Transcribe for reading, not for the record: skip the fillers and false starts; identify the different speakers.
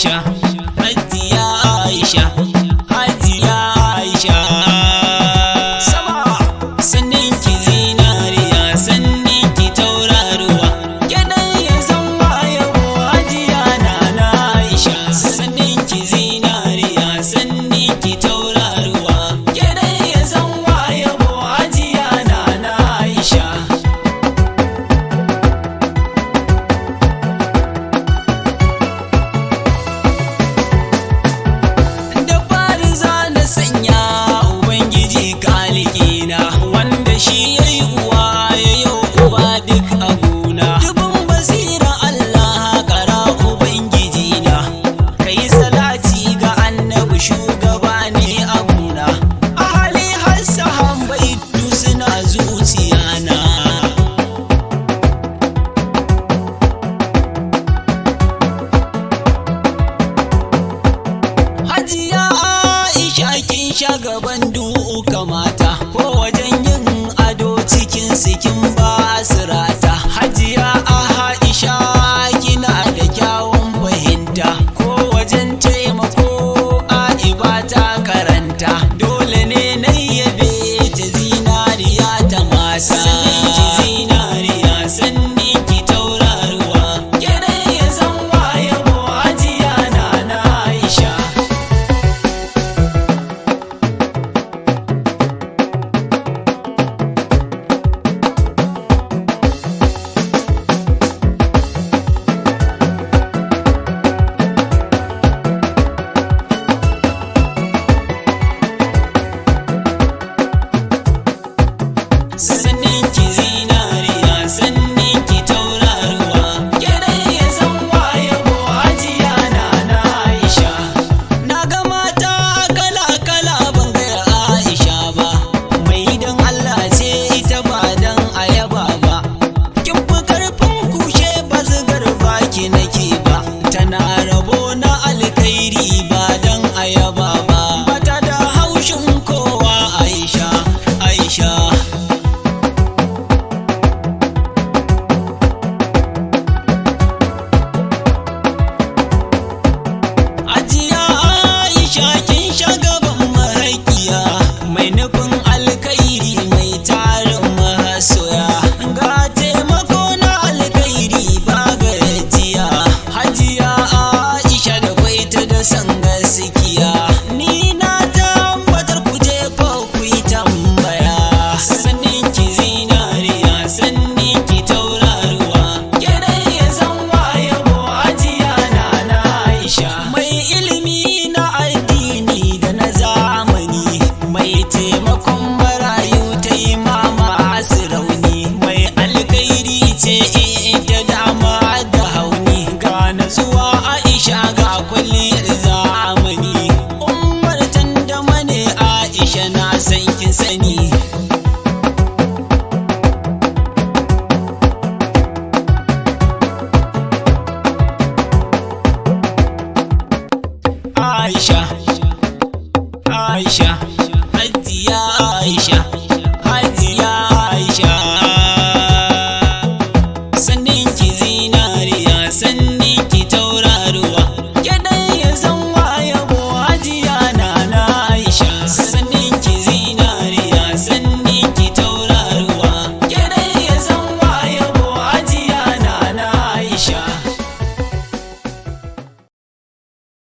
Speaker 1: Aisha, Hajiya Aisha, Hajiya Aisha. Sama sannin ki zinariya, sannin ki tauraruwa, kenan ya zama yabo Hajiya Nana Aisha. Sannin ki zinariya, sannin ki tauraruwa, kenan ya zama yabo Hajiya Nana Aisha. Sanya Ubangiji kalikina, wanda shi ya yi uwa ya yi uba duk abuna. Dubin basira Allah kara Ubangiji na, kai salati ga annabi shugaba ne abuna. A hali har sahabbai duk suna zuciyana. Hajiya kin sha gaban duka mata, ko wajen yin ado cikin sikin basirata. Hajiya Aisha kina da kyawun fahimta, ko wajen taimako Aiba ta karanta. Dole ne na yabe ta zinariya ta mata. Sannin ki zinariya, sannin ki tauraruwa, kenan ya zama yabo Hajiya Nana Aisha. Sannin ki zinariya, sannin ki tauraruwa, kenan ya zama yabo Hajiya Nana Aisha. Na ga mata kala-kala ban ga Aisha ba, mai dan Allah ce ita ba dan ayaba ba. Kin fi karfin kushe ba zigar baki nake ba, tana rabo na alkhairi ba dan ayaba ba. Bata da haushin kowa Aisha, Aisha. Hajiya Aisha kin sha gaban mahaifiya, mai nufin alkhairi mai tarin masoya. Ga taimako na alkhairi ba gajiya. Hajiya Aisha da kwaita da san gaskiya, ni na tabbatar ku je fa ku yi tambaya. Sannin ki zinariya, sannin ki tauraruwa, kenan ya zama yabo Hajiya Nana Aisha. Mai ilimi na addini da na zamani, mai taimakon marayu ta yi mama rauni, mai alkhairi ce ita dama da hauni. Ga natsuwa Aisha ga kwalliyar zamani, ummar tandama ne Aisha na san kin sani.